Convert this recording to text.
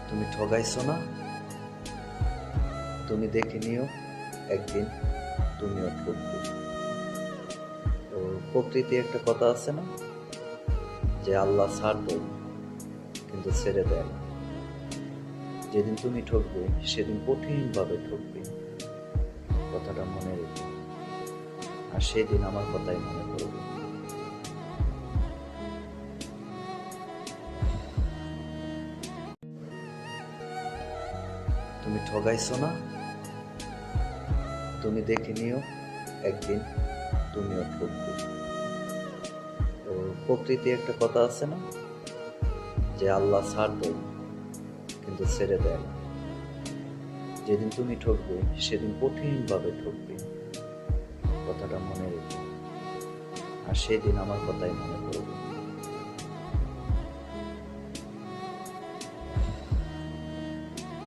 তুমি ঠগাইছো না? তুমি দেখে নিও, একদিন তুমিও ঠকবে। তো প্রকৃতি একটা কথা আছে না, যে আল্লাহ ছাড় দেয় কিন্তু ছেড়ে দেয় না। যেদিন তুমি ঠকবে সেদিন কঠিনভাবে ঠকবে, কথাটা মনে রেখো। আর সেদিন আমার কথাই মনে পড়বে। তুমি ঠগাইছো না? তুমি দেখে নিও, একদিন তুমিও ঠকবে। তো প্রকৃতি একটা কথা আছে না, যে আল্লাহ ছাড় দেয় কিন্তু ছেড়ে দেয় না। যেদিন তুমি ঠকবে সেদিন কঠিনভাবে ঠকবে, কথাটা মনে রেখো। আর সেদিন আমার কথাই মনে পড়বে।